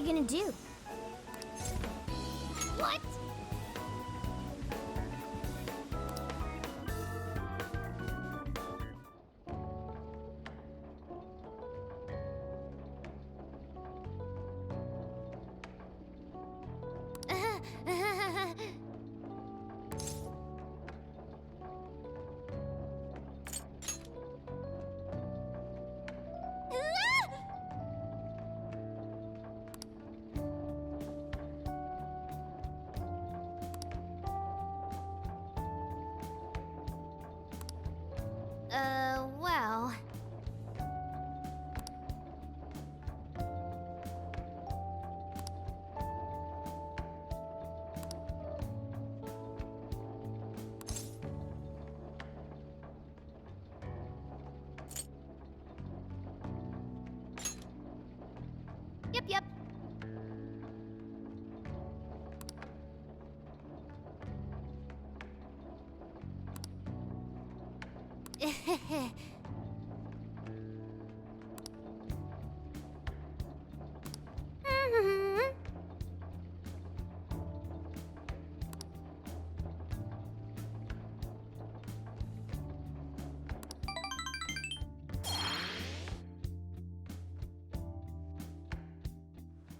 gonna do? What? Well... Yep.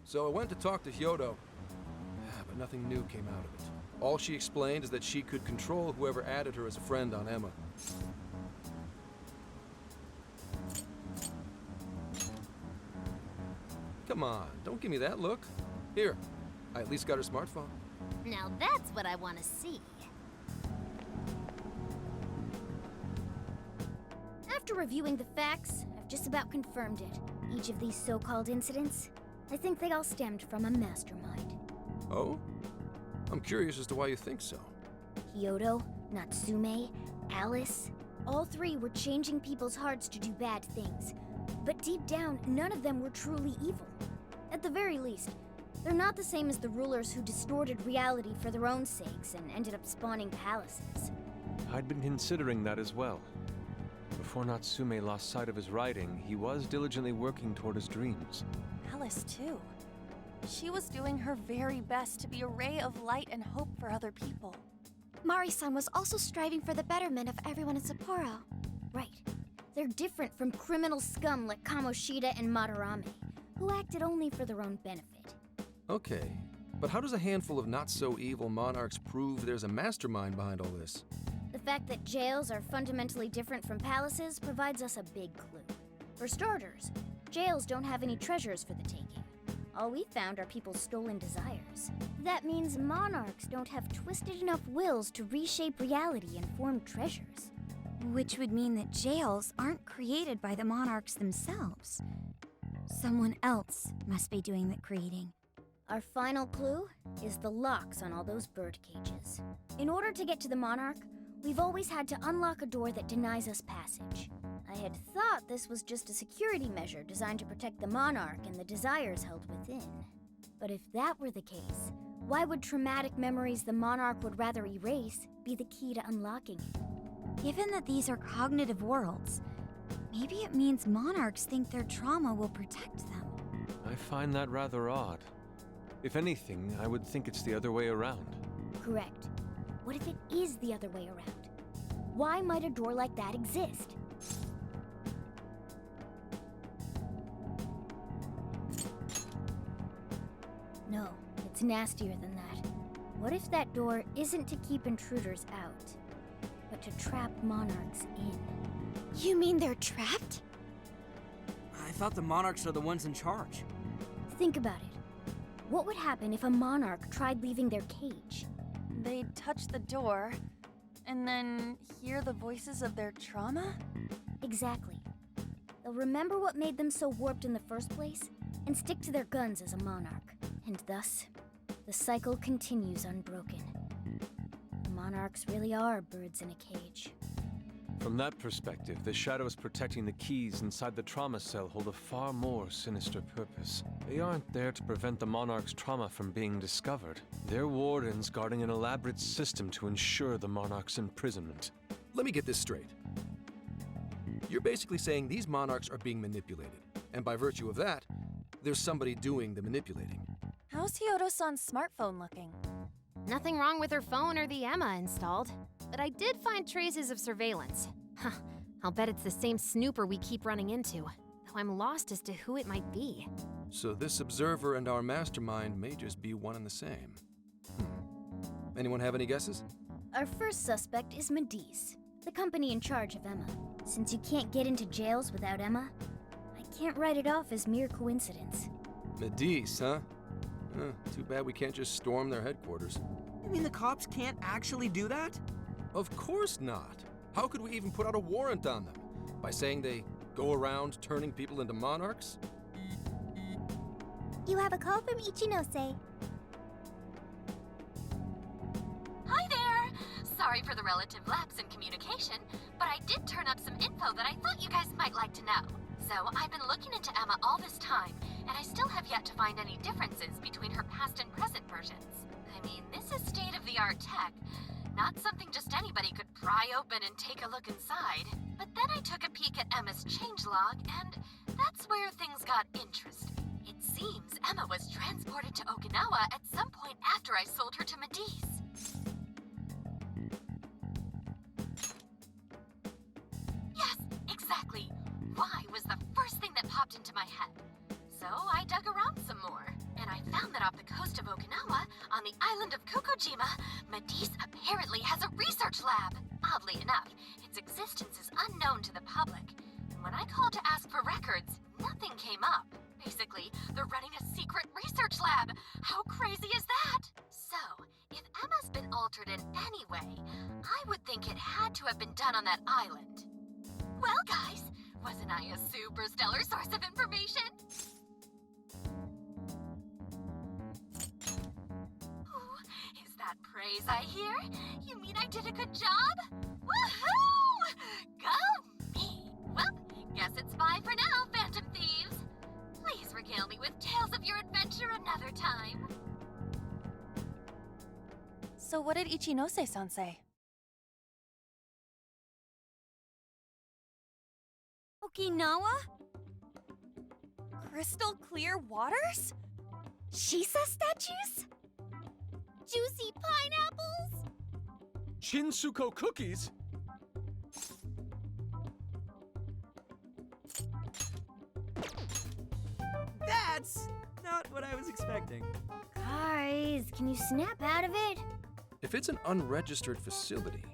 So I went to talk to Hyodo, but nothing new came out of it. All she explained is that she could control whoever added her as a friend on Emma. Come on, don't give me that look. Here, I at least got her smartphone. Now that's what I want to see. After reviewing the facts, I've just about confirmed it. Each of these so-called incidents, I think they all stemmed from a mastermind. Oh? I'm curious as to why you think so. Hyodo, Natsume, Alice, all three were changing people's hearts to do bad things. But deep down, none of them were truly evil. At the very least, they're not the same as the rulers who distorted reality for their own sakes and ended up spawning palaces. I'd been considering that as well. Before Natsume lost sight of his writing, he was diligently working toward his dreams. Alice, too. She was doing her very best to be a ray of light and hope for other people. Mari-san was also striving for the betterment of everyone in Sapporo. Right. They're different from criminal scum like Kamoshida and Madarame, who acted only for their own benefit. Okay, but how does a handful of not-so-evil monarchs prove there's a mastermind behind all this? The fact that jails are fundamentally different from palaces provides us a big clue. For starters, jails don't have any treasures for the taking. All we found are people's stolen desires. That means monarchs don't have twisted enough wills to reshape reality and form treasures. Which would mean that jails aren't created by the monarchs themselves. Someone else must be doing the creating. Our final clue is the locks on all those bird cages. In order to get to the monarch, we've always had to unlock a door that denies us passage. I had thought this was just a security measure designed to protect the monarch and the desires held within. But if that were the case, why would traumatic memories the monarch would rather erase be the key to unlocking it? Given that these are cognitive worlds, maybe it means monarchs think their trauma will protect them. I find that rather odd. If anything, I would think it's the other way around. Correct. What if it is the other way around? Why might a door like that exist? No, it's nastier than that. What if that door isn't to keep intruders out, but to trap monarchs in? You mean they're trapped? I thought the monarchs are the ones in charge. Think about it. What would happen if a monarch tried leaving their cage? They'd touch the door, and then hear the voices of their trauma? Exactly. They'll remember what made them so warped in the first place, and stick to their guns as a monarch. And thus, the cycle continues unbroken. The monarchs really are birds in a cage. From that perspective, the shadows protecting the keys inside the trauma cell hold a far more sinister purpose. They aren't there to prevent the monarch's trauma from being discovered. They're wardens guarding an elaborate system to ensure the monarch's imprisonment. Let me get this straight. You're basically saying these monarchs are being manipulated, and by virtue of that, there's somebody doing the manipulating. How's Hyodo-san's smartphone looking? Nothing wrong with her phone or the Emma installed, but I did find traces of surveillance. Huh, I'll bet it's the same snooper we keep running into, though I'm lost as to who it might be. So this observer and our mastermind may just be one and the same. Anyone have any guesses? Our first suspect is Medice, the company in charge of Emma. Since you can't get into jails without Emma, I can't write it off as mere coincidence. Medice, huh? Too bad we can't just storm their headquarters. You mean the cops can't actually do that? Of course not. How could we even put out a warrant on them? By saying they go around turning people into monarchs? You have a call from Ichinose. Hi there! Sorry for the relative lapse in communication, but I did turn up some info that I thought you guys might like to know. So, I've been looking into Emma all this time, and I still have yet to find any differences between her past and present versions. I mean, this is state-of-the-art tech. Not something just anybody could pry open and take a look inside. But then I took a peek at Emma's changelog, and that's where things got interesting. It seems Emma was transported to Okinawa at some point after I sold her to Medice. Yes, exactly. Why was the first thing that popped into my head. So I dug around some more, and I found that off the coast of Okinawa, on the island of Kokojima, Medice apparently has a research lab. Oddly enough, its existence is unknown to the public. And when I called to ask for records, nothing came up. Basically, they're running a secret research lab. How crazy is that? So, if Emma's been altered in any way, I would think it had to have been done on that island. Well, guys, wasn't I a super stellar source of information? Ooh, is that praise I hear? You mean I did a good job? Woohoo! Go me! Well, guess it's bye for now, Phantom Thieves. Please regale me with tales of your adventure another time. So what did Ichinose-san say? Okinawa? Crystal clear waters? Shisa statues? Juicy pineapples? Shinsuko cookies? That's not what I was expecting. Guys, can you snap out of it? If it's an unregistered facility,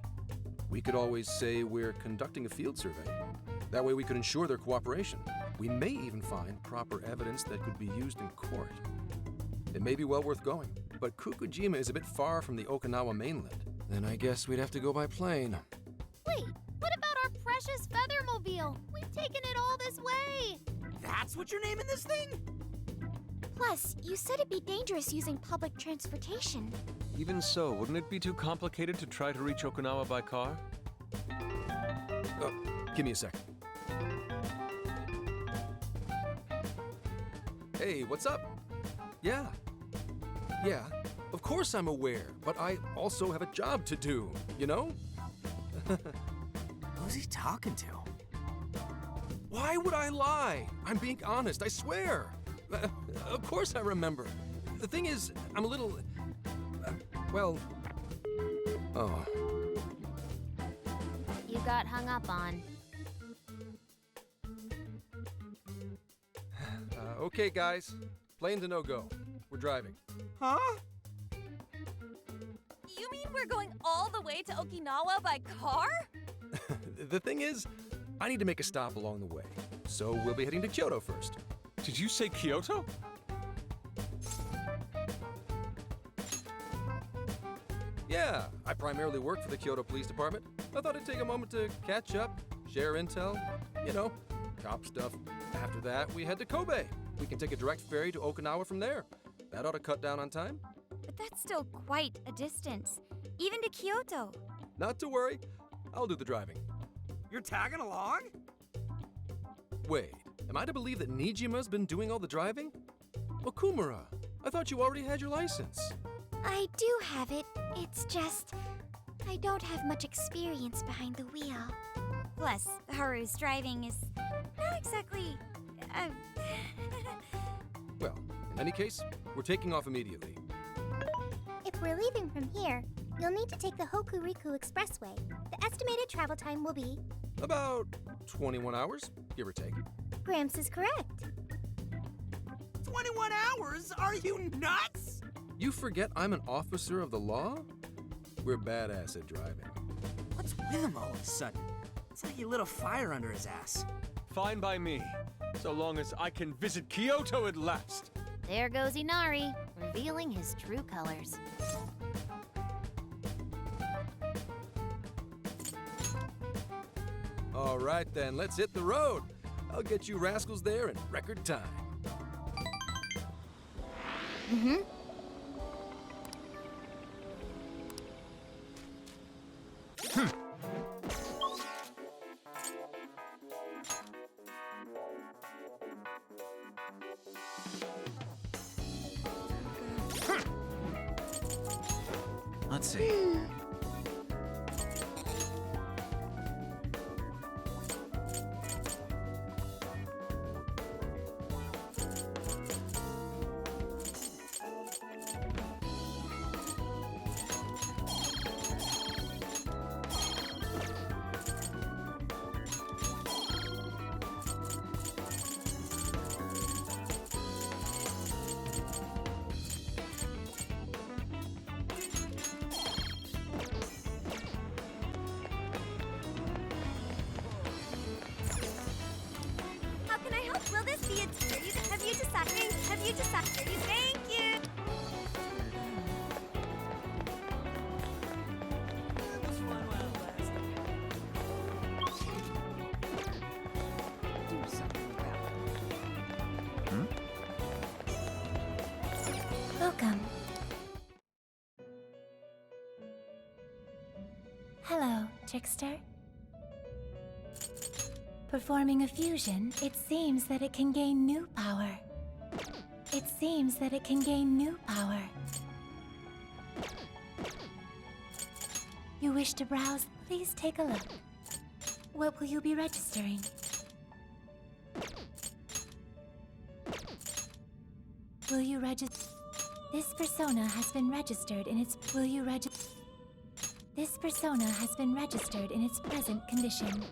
we could always say we're conducting a field survey. That way we could ensure their cooperation. We may even find proper evidence that could be used in court. It may be well worth going, but Kokojima is a bit far from the Okinawa mainland. Then I guess we'd have to go by plane. Wait, what about our precious Feathermobile? We've taken it all this way! That's what you're naming this thing? Plus, you said it'd be dangerous using public transportation. Even so, wouldn't it be too complicated to try to reach Okinawa by car? Give me a sec. Hey, what's up? Yeah, of course I'm aware, but I also have a job to do, you know? Who's he talking to? Why would I lie? I'm being honest, I swear. Of course I remember. The thing is, I'm a little... Oh. You got hung up on. Okay, guys. Plane's a no-go. We're driving. Huh? You mean we're going all the way to Okinawa by car? The thing is, I need to make a stop along the way. So we'll be heading to Kyoto first. Did you say Kyoto? Yeah, I primarily work for the Kyoto Police Department. I thought I'd take a moment to catch up, share intel, you know, cop stuff. After that, we head to Kobe. We can take a direct ferry to Okinawa from there. That ought to cut down on time. But that's still quite a distance, even to Kyoto. Not to worry, I'll do the driving. You're tagging along? Wait, am I to believe that Nijima's been doing all the driving? Okumura, I thought you already had your license. I do have it. It's just, I don't have much experience behind the wheel. Plus, Haru's driving is not exactly Well, in any case, we're taking off immediately. If we're leaving from here, you'll need to take the Hokuriku Expressway. The estimated travel time will be... About 21 hours, give or take. Gramps is correct. 21 hours? Are you nuts? You forget I'm an officer of the law? We're badass at driving. What's with him all of a sudden? It's like he lit a fire under his ass. Fine by me, so long as I can visit Kyoto at last. There goes Inari, revealing his true colors. All right then, let's hit the road. I'll get you rascals there in record time. Mm-hmm. Let's see. How can I help? Will this be a series? Have you decided? Have you decided? Thank you! Do something about it. Welcome. Hello, Trickster. Performing a fusion, it seems that it can gain new power. It seems that it can gain new power. You wish to browse? Please take a look. What will you be registering? Will you register? This persona has been registered in its... Will you register? This persona has been registered in its present condition.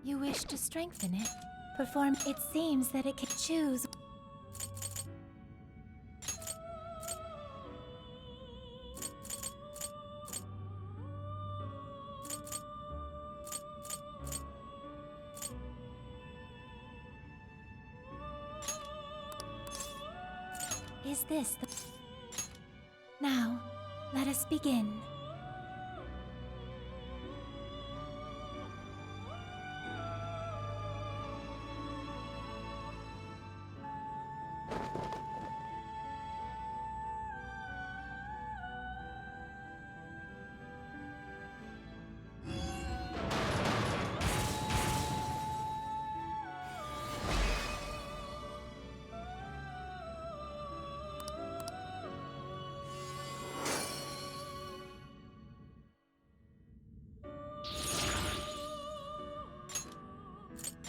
You wish to strengthen it? Perform. It seems that it can choose. Is this the... Now, let us begin.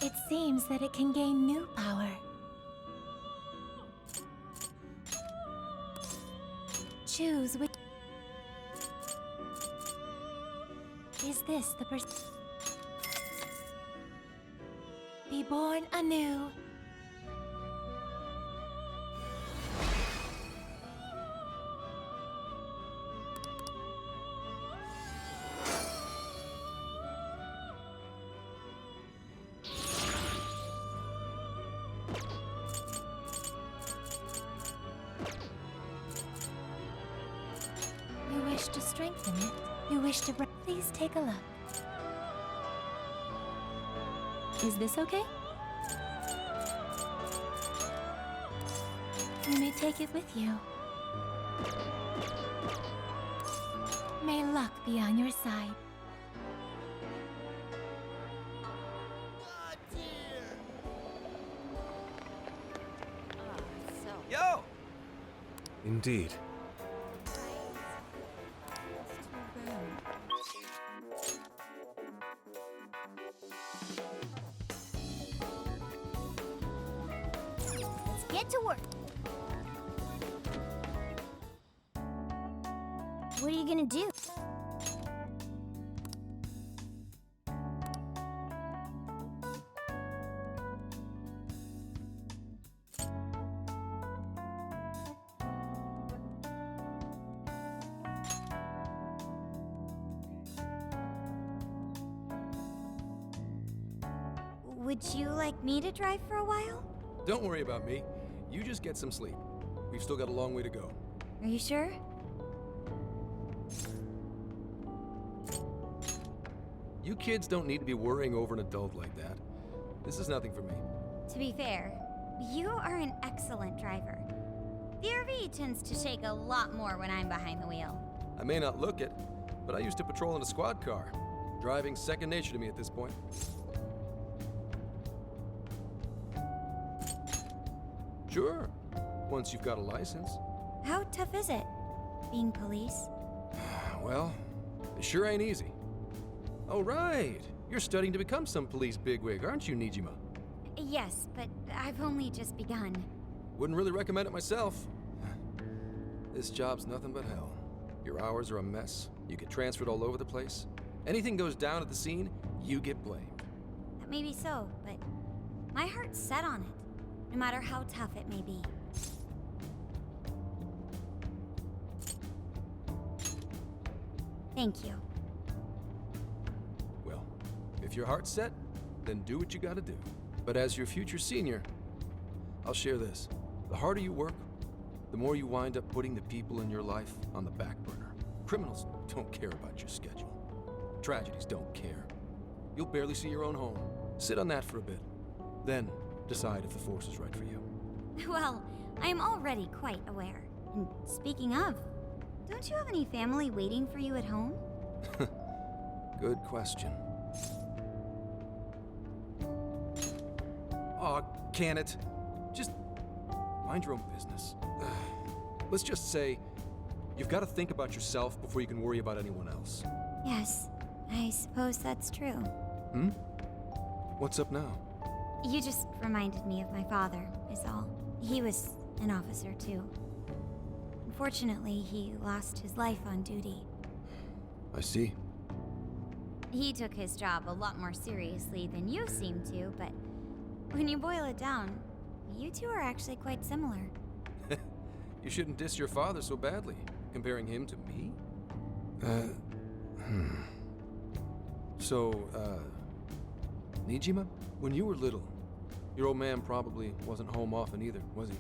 It seems that it can gain new power. Choose which... Is this the person? Be born anew. You wish to strengthen it? You wish to... Please take a look. Is this okay? You may take it with you. May luck be on your side. Yo! Indeed. Get to work. What are you gonna do? Would you like me to drive for a while? Don't worry about me. You just get some sleep. We've still got a long way to go. Are you sure? You kids don't need to be worrying over an adult like that. This is nothing for me. To be fair, you are an excellent driver. The RV tends to shake a lot more when I'm behind the wheel. I may not look it, but I used to patrol in a squad car. Driving's second nature to me at this point. Sure, once you've got a license. How tough is it, being police? Well, it sure ain't easy. Oh, right. You're studying to become some police bigwig, aren't you, Nijima? Yes, but I've only just begun. Wouldn't really recommend it myself. This job's nothing but hell. Your hours are a mess. You get transferred all over the place. Anything goes down at the scene, you get blamed. That may be so, but my heart's set on it, no matter how tough it may be. Thank you. Well, if your heart's set, then do what you gotta do. But as your future senior, I'll share this. The harder you work, the more you wind up putting the people in your life on the back burner. Criminals don't care about your schedule. Tragedies don't care. You'll barely see your own home. Sit on that for a bit. Then decide if the force is right for you. Well, I am already quite aware. And speaking of, don't you have any family waiting for you at home? Good question. Aw, can it? Just mind your own business. Let's just say you've got to think about yourself before you can worry about anyone else. Yes, I suppose that's true. Hmm? What's up now? You just reminded me of my father, is all. He was an officer, too. Unfortunately, he lost his life on duty. I see. He took his job a lot more seriously than you seem to, but when you boil it down, you two are actually quite similar. You shouldn't diss your father so badly, comparing him to me. So, Nijima, when you were little, your old man probably wasn't home often either, was he?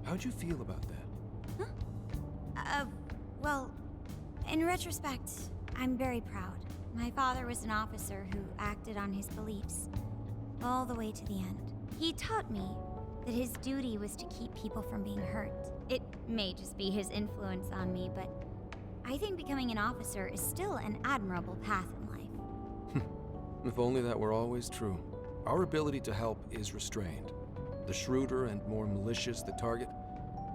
How'd you feel about that? Well, in retrospect, I'm very proud. My father was an officer who acted on his beliefs, all the way to the end. He taught me that his duty was to keep people from being hurt. It may just be his influence on me, but I think becoming an officer is still an admirable path in life. If only that were always true. Our ability to help is restrained. The shrewder and more malicious the target,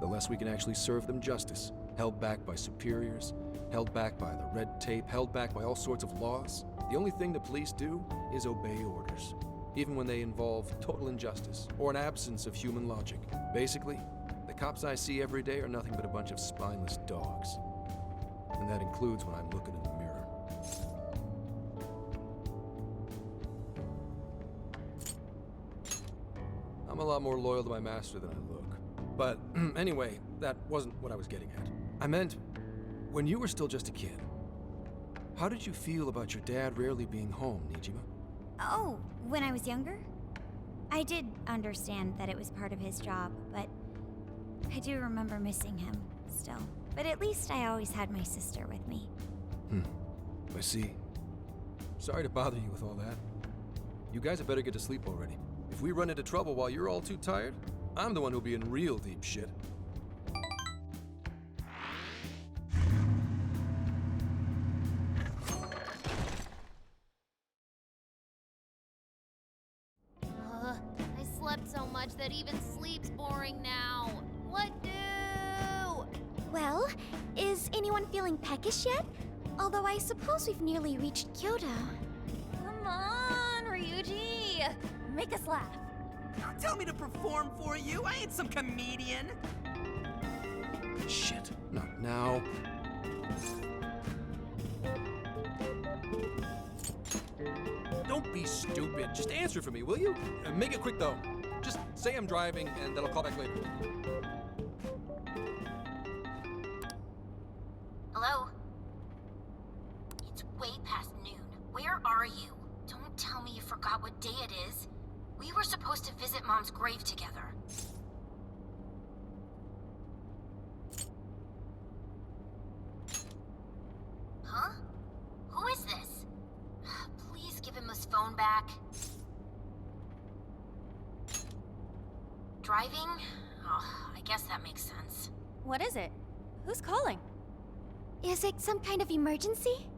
the less we can actually serve them justice. Held back by superiors, held back by the red tape, held back by all sorts of laws. The only thing the police do is obey orders, even when they involve total injustice or an absence of human logic. Basically, the cops I see every day are nothing but a bunch of spineless dogs. And that includes when I'm looking in the mirror. I'm a lot more loyal to my master than I look. But anyway, that wasn't what I was getting at. I meant, when you were still just a kid, how did you feel about your dad rarely being home, Nijima? Oh, when I was younger? I did understand that it was part of his job, but I do remember missing him still. But at least I always had my sister with me. I see. Sorry to bother you with all that. You guys had better get to sleep already. If we run into trouble while you're all too tired, I'm the one who'll be in real deep shit. I slept so much that even sleep's boring now. What do? Well, is anyone feeling peckish yet? Although I suppose we've nearly reached Kyoto. Come on, Ryuji! Make us laugh. Don't tell me to perform for you. I ain't some comedian. Shit, not now. Don't be stupid. Just answer for me, will you? Make it quick, though. Just say I'm driving, and then I'll call back later. Hello? It's way past noon. Where are you? Don't tell me you forgot what day it is. We were supposed to visit Mom's grave together. Huh? Who is this? Please give him his phone back. Driving? Oh, I guess that makes sense. What is it? Who's calling? Is it some kind of emergency?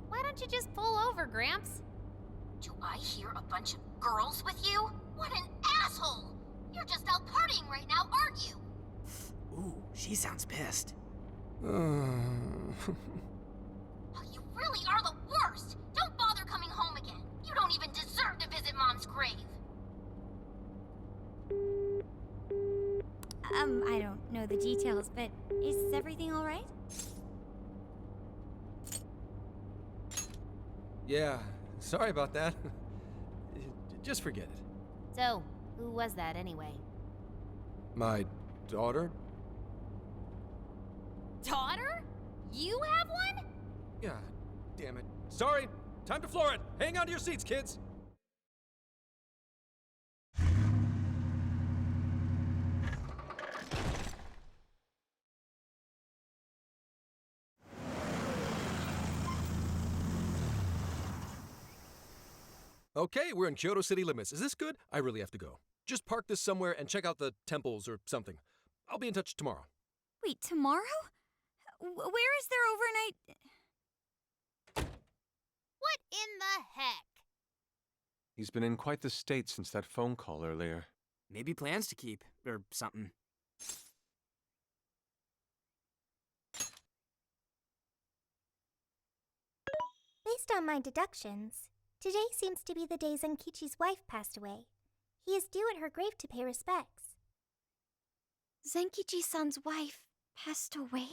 Why don't you just pull over, Gramps? Do I hear a bunch of girls with you? What an asshole! You're just out partying right now, aren't you? Ooh, she sounds pissed. Oh, you really are the worst! Don't bother coming home again. You don't even deserve to visit Mom's grave. I don't know the details, but is everything all right? Yeah, sorry about that. Just forget it. So, who was that anyway? My daughter? Daughter? You have one? Yeah, damn it. Sorry, time to floor it. Hang on to your seats, kids. Okay, we're in Kyoto city limits. Is this good? I really have to go. Just park this somewhere and check out the temples or something. I'll be in touch tomorrow. Wait, tomorrow? Where is there overnight? What in the heck? He's been in quite the state since that phone call earlier. Maybe plans to keep, or something. Based on my deductions, today seems to be the day Zenkichi's wife passed away. He is due at her grave to pay respects. Zenkichi-san's wife passed away?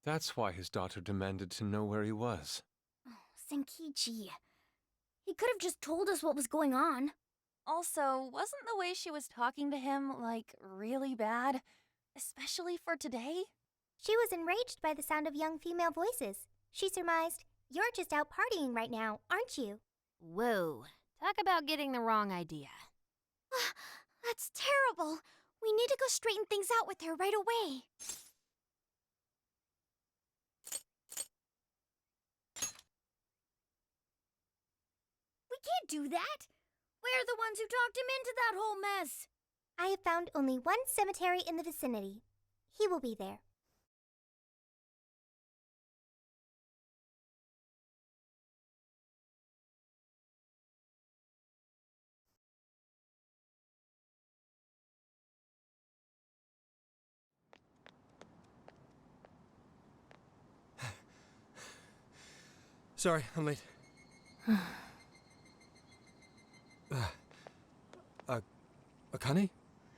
That's why his daughter demanded to know where he was. Oh, Zenkichi. He could have just told us what was going on. Also, wasn't the way she was talking to him, like, really bad? Especially for today? She was enraged by the sound of young female voices. She surmised, "You're just out partying right now, aren't you?" Whoa. Talk about getting the wrong idea. That's terrible. We need to go straighten things out with her right away. We can't do that. We're the ones who talked him into that whole mess. I have found only one cemetery in the vicinity. He will be there. Sorry, I'm late. Akane?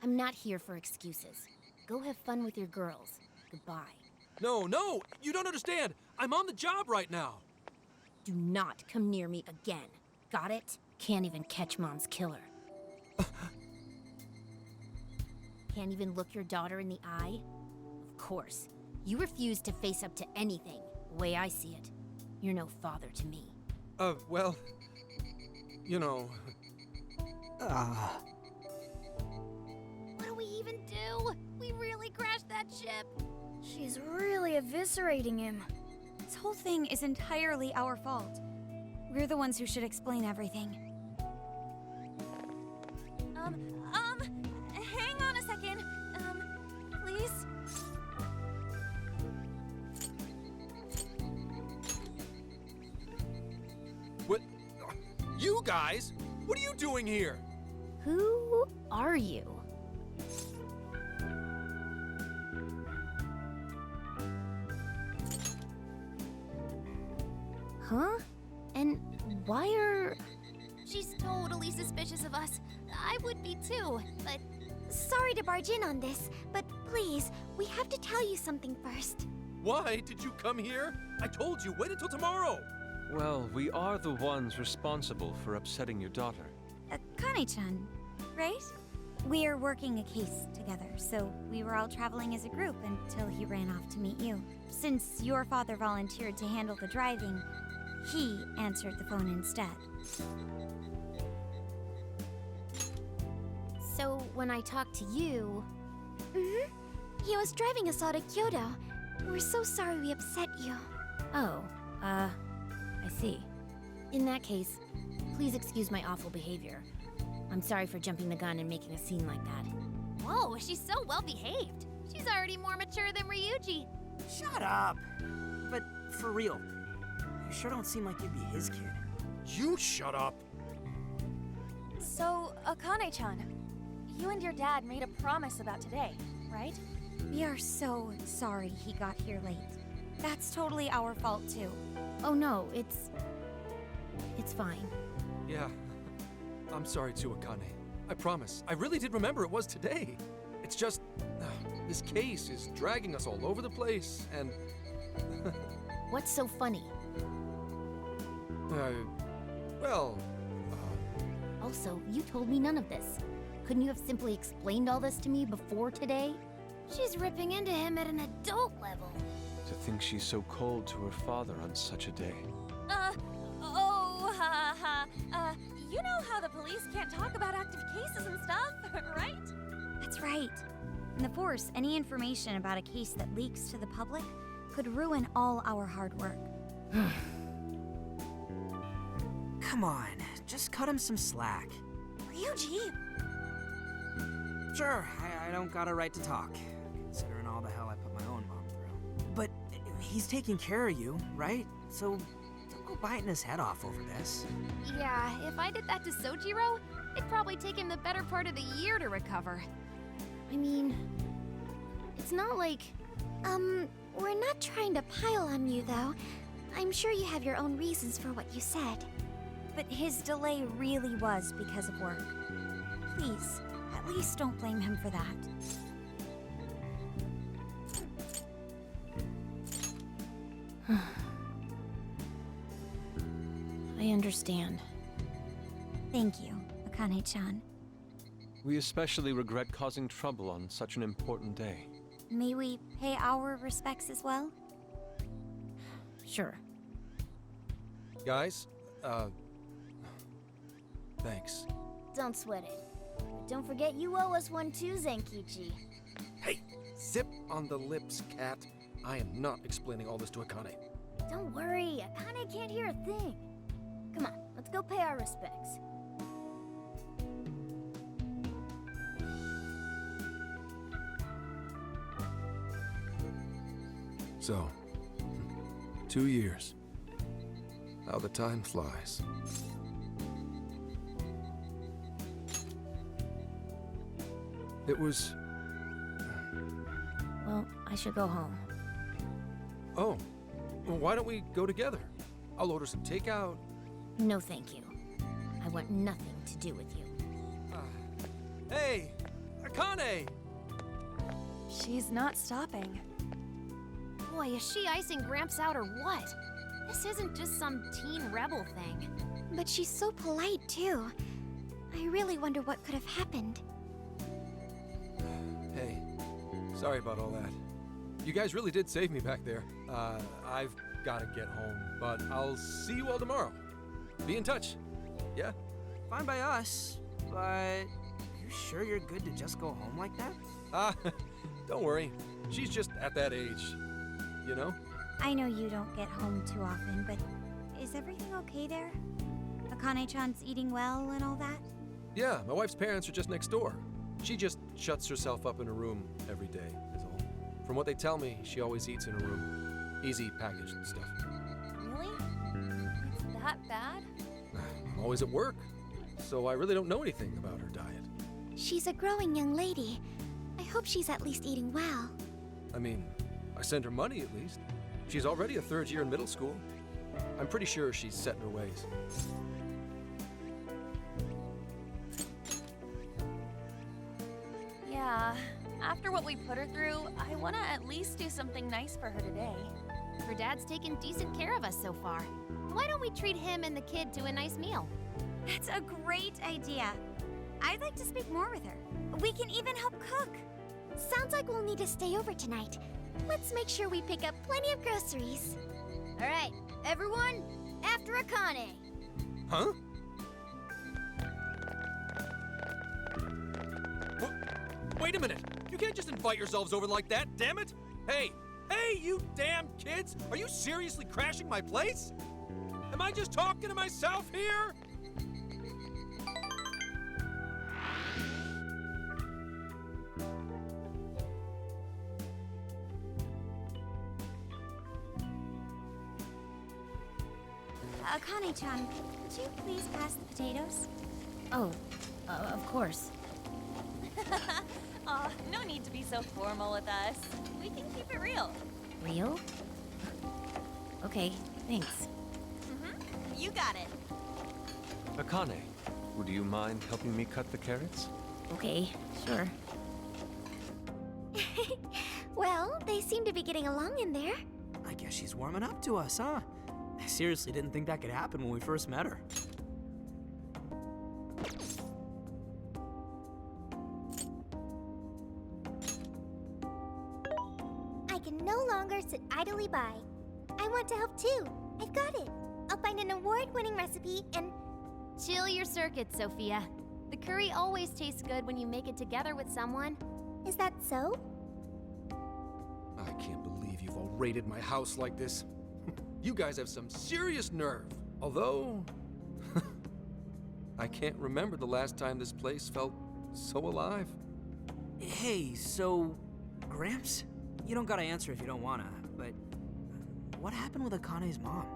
I'm not here for excuses. Go have fun with your girls. Goodbye. No, you don't understand. I'm on the job right now. Do not come near me again. Got it? Can't even catch Mom's killer. Can't even look your daughter in the eye? Of course. You refuse to face up to anything, the way I see it. You're no father to me. Well, you know... What do we even do? We really crashed that ship. She's really eviscerating him. This whole thing is entirely our fault. We're the ones who should explain everything. Hang on a second. Please? What? You guys? What are you doing here? Who are you? Huh? And why are... She's totally suspicious of us. I would be too, but Sorry to barge in on this, but please, we have to tell you something first. Why did you come here? I told you, wait until tomorrow. Well, we are the ones responsible for upsetting your daughter. Akane-chan, right? We're working a case together, so we were all traveling as a group until he ran off to meet you. Since your father volunteered to handle the driving, he answered the phone instead. So when I talked to you, He was driving us all to Kyoto. We're so sorry we upset you. I see. In that case, please excuse my awful behavior. I'm sorry for jumping the gun and making a scene like that. whoa, she's so well behaved. She's already more mature than Ryuji. Shut up. But for real, you sure don't seem like you'd be his kid. You shut up. So, Akane-chan, you and your dad made a promise about today, right? We are so sorry he got here late. That's totally our fault, too. Oh no, it's fine. Yeah, I'm sorry too, Akane. I promise. I really did remember it was today. It's just, this case is dragging us all over the place, and... What's so funny? Well... Also, you told me none of this. Couldn't you have simply explained all this to me before today? She's ripping into him at an adult level. To think she's so cold to her father on such a day. You know how the police can't talk about active cases and stuff, right? That's right. In the Force, any information about a case that leaks to the public could ruin all our hard work. Come on, just cut him some slack. Ryuji! Sure, I don't got a right to talk, considering all the hell I put my own mom through. But he's taking care of you, right? So don't go biting his head off over this. Yeah, if I did that to Sojiro, it'd probably take him the better part of the year to recover. I mean, it's not like... We're not trying to pile on you, though. I'm sure you have your own reasons for what you said. But his delay really was because of work. Please, at least don't blame him for that. I understand. Thank you, Akane-chan. We especially regret causing trouble on such an important day. May we pay our respects as well? Sure. Guys, thanks. Don't sweat it. But don't forget you owe us one too, Zenkichi. Hey, zip on the lips, cat. I am not explaining all this to Akane. Don't worry, Akane can't hear a thing. Come on, let's go pay our respects. So, 2 years. How the time flies. It was... Well, I should go home. Oh, well, why don't we go together? I'll order some takeout. No, thank you. I want nothing to do with you. Hey, Akane! She's not stopping. Boy, is she icing Gramps out or what? This isn't just some teen rebel thing. But she's so polite, too. I really wonder what could have happened. Hey, sorry about all that. You guys really did save me back there. I've got to get home, but I'll see you all tomorrow. Be in touch. Yeah? Fine by us, but you sure you're good to just go home like that? Don't worry. She's just at that age, you know? I know you don't get home too often, but is everything okay there? Akane-chan's eating well and all that? Yeah, my wife's parents are just next door. She just shuts herself up in her room every day, is all. From what they tell me, she always eats in her room. Easy packaged stuff. Really? It's that bad? I'm always at work, so I really don't know anything about her diet. She's a growing young lady. I hope she's at least eating well. I mean, I send her money at least. She's already a third year in middle school. I'm pretty sure she's set in her ways. After what we put her through, I want to at least do something nice for her today. Her dad's taken decent care of us so far. Why don't we treat him and the kid to a nice meal? That's a great idea. I'd like to speak more with her. We can even help cook. Sounds like we'll need to stay over tonight. Let's make sure we pick up plenty of groceries. All right, everyone, after Akane. Huh? Wait a minute! You can't just invite yourselves over like that, damn it! Hey, you damn kids! Are you seriously crashing my place? Am I just talking to myself here? Akane-chan, could you please pass the potatoes? Oh, of course. Aw, no need to be so formal with us. We can keep it real. Real? Okay, thanks. You got it. Akane, would you mind helping me cut the carrots? Okay, sure. Well, they seem to be getting along in there. I guess she's warming up to us, huh? I seriously didn't think that could happen when we first met her. I can no longer sit idly by. I want to help too. I've got it. I'll find an award-winning recipe and... Chill your circuits, Sophia. The curry always tastes good when you make it together with someone. Is that so? I can't believe you've all raided my house like this. You guys have some serious nerve. Although, I can't remember the last time this place felt so alive. Hey, so, Gramps? You don't gotta answer if you don't wanna, but what happened with Akane's mom?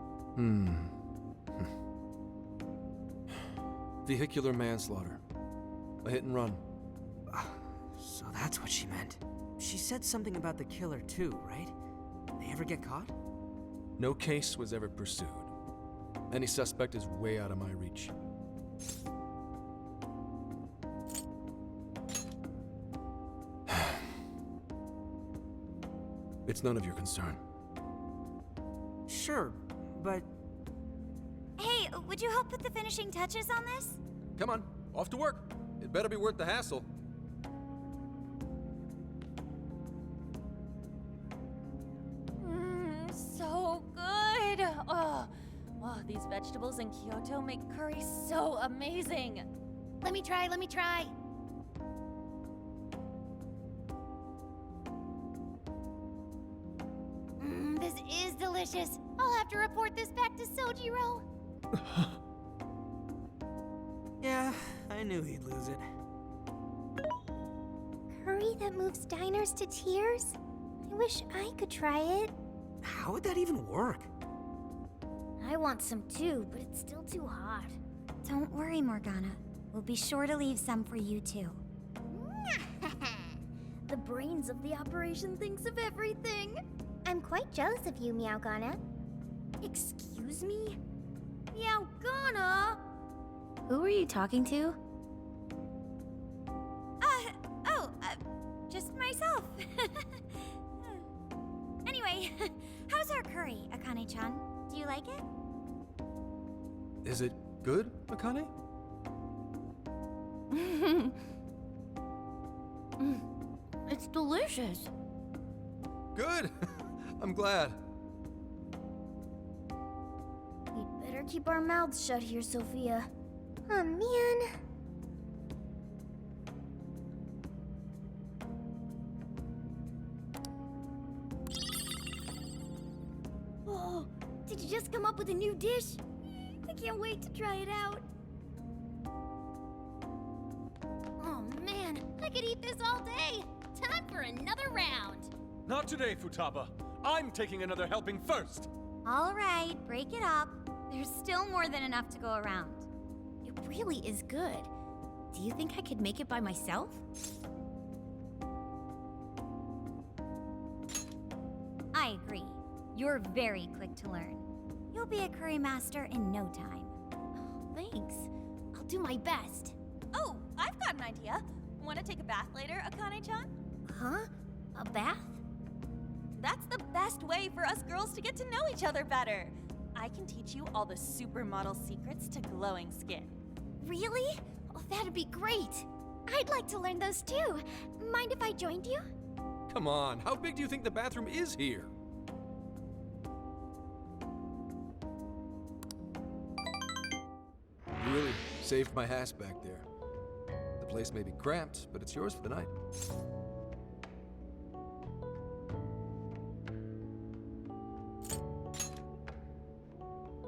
Vehicular manslaughter. A hit and run. So that's what she meant. She said something about the killer too, right? They ever get caught? No case was ever pursued. Any suspect is way out of my reach. It's none of your concern. Sure, but Hey, would you help put the finishing touches on this? Come on, off to work. It better be worth the hassle. So good. Oh, these vegetables in Kyoto make curry so amazing. Let me try. This is delicious. I'll have to report this back to Sojiro. yeah, I knew he'd lose it. Curry that moves diners to tears? I wish I could try it. How would that even work? I want some too, but it's still too hot. Don't worry, Morgana. We'll be sure to leave some for you too. The brains of the operation thinks of everything. I'm quite jealous of you, Meowgana. Excuse me? Meowgana? Who are you talking to? Just myself. Anyway, how's our curry, Akane-chan? Do you like it? Is it good, Akane? It's delicious. Good! I'm glad. We'd better keep our mouths shut here, Sophia. Oh, man. Oh, did you just come up with a new dish? I can't wait to try it out. Oh man, I could eat this all day. Time for another round. Not today, Futaba. I'm taking another helping first. All right, break it up. There's still more than enough to go around. It really is good. Do you think I could make it by myself? I agree. You're very quick to learn. You'll be a curry master in no time. Thanks. I'll do my best. Oh, I've got an idea. Want to take a bath later, Akane-chan? Huh? A bath? That's the best way for us girls to get to know each other better. I can teach you all the supermodel secrets to glowing skin. Really? Oh, that'd be great. I'd like to learn those too. Mind if I joined you? Come on, how big do you think the bathroom is here? You really saved my ass back there. The place may be cramped, but it's yours for the night.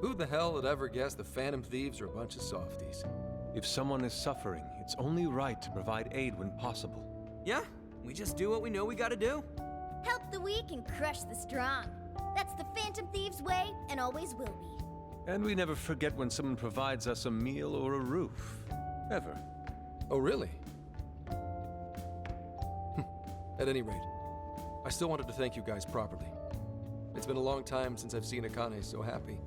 Who the hell would ever guess the Phantom Thieves are a bunch of softies? If someone is suffering, it's only right to provide aid when possible. Yeah, we just do what we know we gotta do. Help the weak and crush the strong. That's the Phantom Thieves way, and always will be. And we never forget when someone provides us a meal or a roof. Ever. Oh, really? At any rate, I still wanted to thank you guys properly. It's been a long time since I've seen Akane so happy.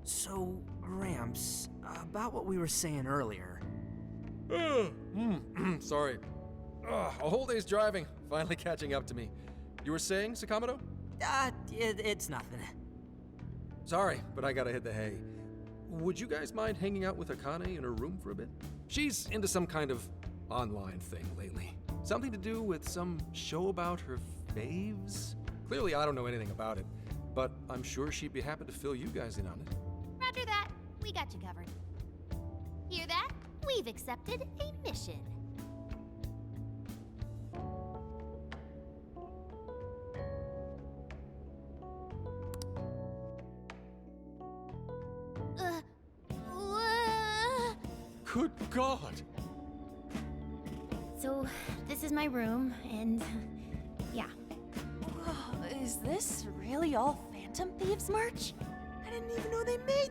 So, Gramps, about what we were saying earlier. Sorry. A whole day's driving, finally catching up to me. You were saying, Sakamoto? It's nothing. Sorry, but I gotta hit the hay. Would you guys mind hanging out with Akane in her room for a bit? She's into some kind of online thing lately. Something to do with some show about her faves? Clearly, I don't know anything about it, but I'm sure she'd be happy to fill you guys in on it. Roger that. We got you covered. Hear that? We've accepted a mission. Good God! So, this is my room, and yeah. Is this really all Phantom Thieves merch? I didn't even know they made